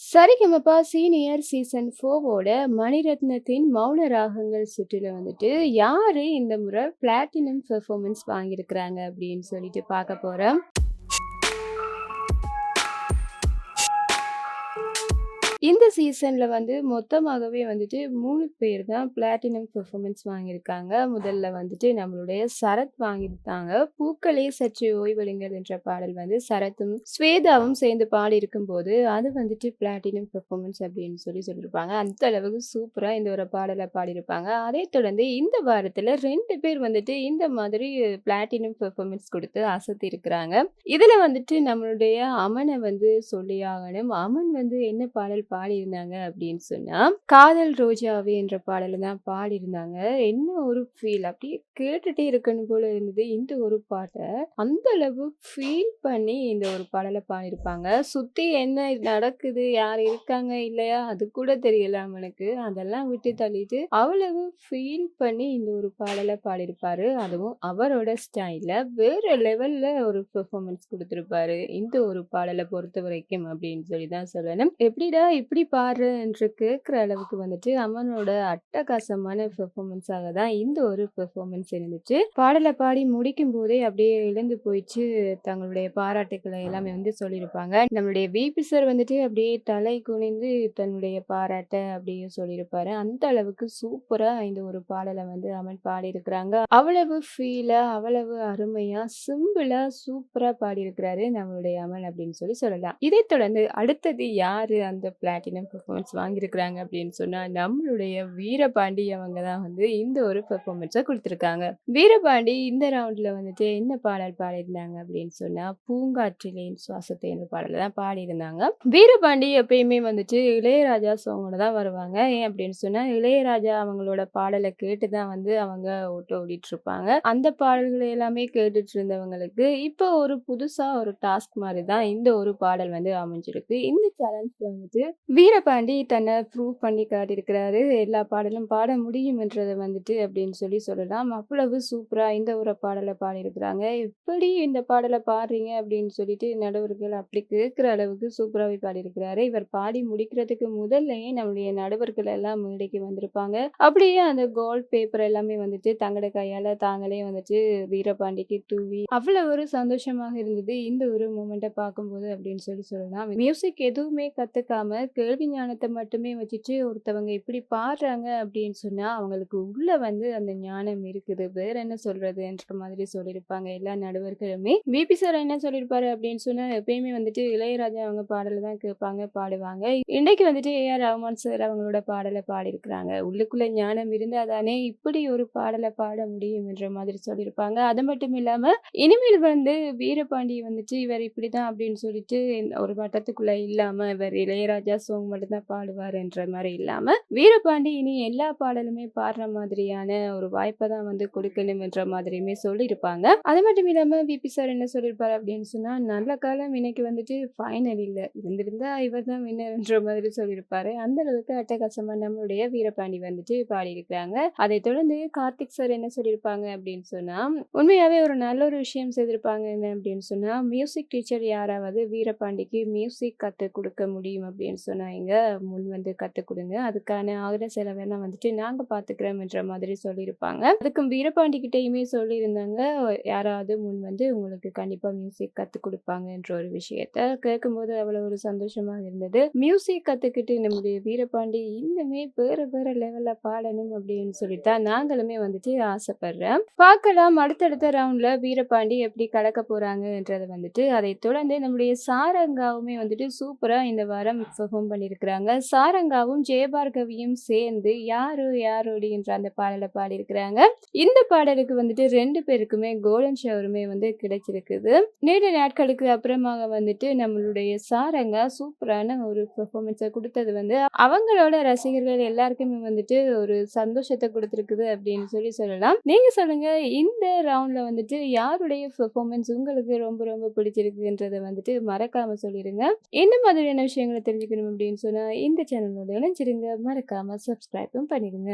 Sa Re Ga Ma Pa senior season 4வோட மணிரத்னத்தின் மௌன ராகங்கள் சுற்றுல வந்துட்டு யாரு இந்த முறை பிளாட்டினம் பெர்ஃபார்மன்ஸ் வாங்கியிருக்கிறாங்க அப்படின்னு சொல்லிட்டு பார்க்க போறோம். இந்த சீசன்ல வந்து மொத்தமாகவே வந்துட்டு 3 பேர் தான் பிளாட்டினம் பெர்ஃபார்மன்ஸ் வாங்கியிருக்காங்க. முதல்ல வந்துட்டு நம்மளுடைய சரத் வாங்கியிருந்தாங்க. பூக்களே சற்று ஓய்வெடுங்கள் என்ற பாடல் வந்து சரத்தும், ஸ்வேதாவும் சேர்ந்து பாடியிருக்கும்போது, அது வந்துட்டு பிளாட்டினம் பெர்ஃபார்மன்ஸ் அப்படின்னு சொல்லியிருப்பாங்க. அந்த அளவுக்கு சூப்பரா இந்த ஒரு பாடல பாடியிருப்பாங்க. அதைத் தொடர்ந்து இந்த வாரத்துல 2 பேர் வந்துட்டு இந்த மாதிரி பிளாட்டினம் பெர்ஃபார்மன்ஸ் குடுத்து அசத்தியிருக்கிறாங்க. இதுல வந்துட்டு நம்மளுடைய அமன வந்து சொல்லியே ஆகணும். அமன் வந்து என்ன பாடல் பாடியிருந்தாங்க அப்படின்னு சொன்னா, "காதல் ரோஜாவே" என்ற பாடல தான் பாடியிருந்தாங்க. என்ன ஒரு ஃபீல் அப்படியே கேட்டுட்டே இருக்கணும் போல இருந்தது இந்த ஒரு பாட்ட. அந்த அளவு ஃபீல் பண்ணி இந்த ஒரு பாடல பாடியிருப்பாங்க. சுத்தி என்ன நடக்குது, யார் இருக்காங்க இல்லையா அது கூட தெரியல அவனுக்கு. அதெல்லாம் விட்டு தள்ளிட்டு அவ்வளவு ஃபீல் பண்ணி இந்த ஒரு பாடல பாடியிருப்பாரு. அதுவும் அவரோட ஸ்டைல்ல வேற லெவல்ல ஒரு பெர்ஃபார்மன்ஸ் குடுத்திருப்பாரு. இந்த ஒரு பாடல பொறுத்தவரைக்கும் அப்படின்னு சொல்லி தான் சொல்லணும். எப்படிடா இப்படி பாடுற என்று கேட்கிற அளவுக்கு வந்துட்டு அமனோட அட்டகாசமான பெர்ஃபார்மன்ஸாக தான் இந்த ஒரு பெர்ஃபார்மன்ஸ் இருந்துச்சு. பாடல பாடி முடிக்கும் போதே அப்படியே இழந்து போயிடுச்சு. தங்களுடைய பாராட்டுக்களை எல்லாமே வந்து சொல்லியிருப்பாங்க. நம்மளுடைய விபி சார் வந்துட்டு அப்படியே தலை குனிந்து தன்னுடைய பாராட்ட அப்படியே சொல்லியிருப்பாரு. அந்த அளவுக்கு சூப்பரா இந்த ஒரு பாடல வந்து அமன் பாடியிருக்கிறாங்க. அவ்வளவு ஃபீலா, அவ்வளவு அருமையா, சிம்பிளா, சூப்பரா பாடியிருக்கிறாரு நம்மளுடைய அமன் அப்படின்னு சொல்லலாம். இதைத் தொடர்ந்து அடுத்தது யாரு அந்த பிளாட்டினம் பெர்ஃபார்மன்ஸ் வாங்கியிருக்கிறாங்க அப்படின்னு சொன்னா, நம்மளுடைய வீரபாண்டி அவங்க தான் வந்து இந்த ஒரு பெர்ஃபார்மன்ஸ குடுத்துருக்காங்க. வீரபாண்டி இந்த ரவுண்ட்ல வந்துட்டு என்ன பாடல் பாடியிருந்தாங்க அப்படின்னு சொன்னா, "பூங்காற்றிலேன் சுவாசத்தை" என்ற பாடல தான் பாடியிருந்தாங்க. வீரபாண்டி எப்பயுமே வந்துட்டு இளையராஜா சாங்கோட தான் வருவாங்க. ஏன் அப்படின்னு சொன்னா, இளையராஜா அவங்களோட பாடல கேட்டு தான் வந்து அவங்க ஓடிட்டு இருப்பாங்க. அந்த பாடல்களை எல்லாமே கேட்டுட்டு இருந்தவங்களுக்கு, இப்போ ஒரு புதுசா ஒரு டாஸ்க் மாரி தான் இந்த ஒரு பாடல் வந்து அமைஞ்சிருக்கு. இந்த சேலஞ்ச்ல வந்துட்டு வீரபாண்டி தன்னை ப்ரூவ் பண்ணி காட்டியிருக்கிறாரு. எல்லா பாடலும் பாட முடியும் என்றத வந்துட்டு அப்படின்னு சொல்லலாம். அவ்வளவு சூப்பரா இந்த ஒரு பாடல பாடியிருக்கிறாங்க. எப்படி இந்த பாடல பாடுறீங்க அப்படின்னு சொல்லிட்டு நடுவர்கள் அப்படி கேட்கிற அளவுக்கு சூப்பராவே பாடியிருக்கிறாரு. இவர் பாடி முடிக்கிறதுக்கு முதல்லயே நம்முடைய நடுவர்கள் எல்லாம் மேடைக்கு வந்திருப்பாங்க. அப்படியே அந்த கோல்ட் பேப்பர் எல்லாமே வந்துட்டு தங்களோட கையால தாங்களே வந்துட்டு வீரபாண்டிக்கு தூவி அவ்வளவு ஒரு சந்தோஷமாக இருந்தது இந்த ஒரு மொமெண்ட்ட பார்க்கும்போது அப்படின்னு சொல்லலாம். மியூசிக் எதுவுமே கத்துக்காம கேள்வி ஞானத்தை மட்டுமே வச்சுட்டு ஒருத்தவங்க இப்படி பாடுறாங்க அப்படின்னு சொன்னா அவங்களுக்கு உள்ள வந்து அந்த ஞானம் இருக்குது. வேற என்ன சொல்றதுன்ற மாதிரி சொல்லியிருப்பாங்க எல்லா நடுவர்களுமே. விபி சார் என்ன சொல்லியிருப்பாரு அப்படின்னு சொன்னா, எப்பயுமே வந்துட்டு இளையராஜா அவங்க பாடல தான் கேட்பாங்க, பாடுவாங்க. இன்னைக்கு வந்துட்டு ஏஆர் ரஹ்மான் சார் அவங்களோட பாடலை பாடியிருக்கிறாங்க. உள்ளுக்குள்ள ஞானம் இருந்தா தானே இப்படி ஒரு பாடலை பாட முடியும் என்ற மாதிரி சொல்லியிருப்பாங்க. அது மட்டும் இல்லாம இனிமேல் வந்து வீரபாண்டி வந்துட்டு இவர் இப்படிதான் அப்படின்னு சொல்லிட்டு ஒரு வட்டத்துக்குள்ள இல்லாம இவர் இளையராஜா சாங் மட்டும் தான் பாடுவாருன்ற மாதிரி இல்லாம வீரபாண்டி இனி எல்லா பாடலுமே பாடுற மாதிரியான ஒரு வாய்ப்பை தான் வந்து கொடுக்கணும் என்ற மாதிரியுமே சொல்லியிருப்பாங்க. அது மட்டும் இல்லாம விபி சார் என்ன சொல்லியிருப்பாரு அப்படின்னு சொன்னா, நல்ல காலம் இன்னைக்கு வந்துட்டு ஃபைனல் இல்ல, இருந்திருந்தா இவர் தான் வின்னர்ன்ற மாதிரி சொல்லியிருப்பாரு. அந்த அளவுக்கு அட்டகாசமா நம்மளுடைய வீரபாண்டி வந்துட்டு பாடியிருக்கிறாங்க. அதை தொடர்ந்து கார்த்திக் சார் என்ன சொல்லியிருப்பாங்க அப்படின்னு சொன்னா, உண்மையாவே ஒரு நல்ல ஒரு விஷயம் செய்திருப்பாங்க. என்ன அப்படின்னு சொன்னா, மியூசிக் டீச்சர் யாராவது வீரபாண்டிக்கு மியூசிக் கத்துக் கொடுக்க முடியும் அப்படின்னு சொன்னாங்க, முன் வந்து கத்துக் கொடுங்க, அதுக்கான ஆகிற செலவெல்லாம் வந்துட்டு நாங்க பாத்துக்கிறோம் என்ற மாதிரி சொல்லியிருப்பாங்க. அதுக்கும் வீரபாண்டி கிட்டயுமே சொல்லியிருந்தாங்க, யாராவது முன் வந்து உங்களுக்கு கண்டிப்பா மியூசிக் கத்துக் கொடுப்பாங்க என்ற ஒரு விஷயத்த கேட்கும்போது அவ்வளவு ஒரு சந்தோஷமா இருந்தது. மியூசிக் கத்துக்கிட்டு நம்முடைய வீரபாண்டி இன்னுமே வேற வேற லெவல்ல பாடணும் அப்படின்னு சொல்லித்தான் நாங்களுமே வந்துட்டு ஆசைப்படுறேன். பார்க்கலாம் அடுத்தடுத்த ரவுண்ட்ல வீரபாண்டி எப்படி கலக்க போறாங்கன்றத வந்துட்டு. அதை தொடர்ந்து நம்முடைய சாரங்காவுமே வந்துட்டு சூப்பரா இந்த வாரம் பெர்ஃபார்ம் பண்ணியிருக்கிறாங்க. சாரங்காவும் ஜெயபார்கவியும் சேர்ந்து யாரோ யாரோடி என்ற அந்த பாடலை பாடியிருக்கிறாங்க. இந்த பாடலுக்கு வந்துட்டு 2 பேருக்குமே கோல்டன் ஷவருமே வந்து கிடைச்சிருக்குது. நீண்ட நாட்களுக்கு அப்புறமாக வந்துட்டு நம்மளுடைய சாரங்கா சூப்பரான ஒரு பெர்ஃபார்மன்ஸை கொடுத்தது வந்து அவங்களோட ரசிகர்கள் எல்லாருக்குமே வந்துட்டு ஒரு சந்தோஷத்தை கொடுத்துருக்குது அப்படின்னு சொல்லலாம். நீங்க சொல்லுங்க, இந்த ரவுண்ட்ல வந்துட்டு யாருடைய பெர்ஃபார்மன்ஸ் உங்களுக்கு ரொம்ப ரொம்ப பிடிச்சிருக்குன்றத வந்துட்டு மறக்காம சொல்லிருங்க. இந்த மாதிரியான விஷயங்களை தெரிஞ்சுக்கணும் அப்படின்னு சொன்னா இந்த சேனலோட இணைஞ்சிருங்க. மறக்காம சப்ஸ்கிரைபும் பண்ணிடுங்க.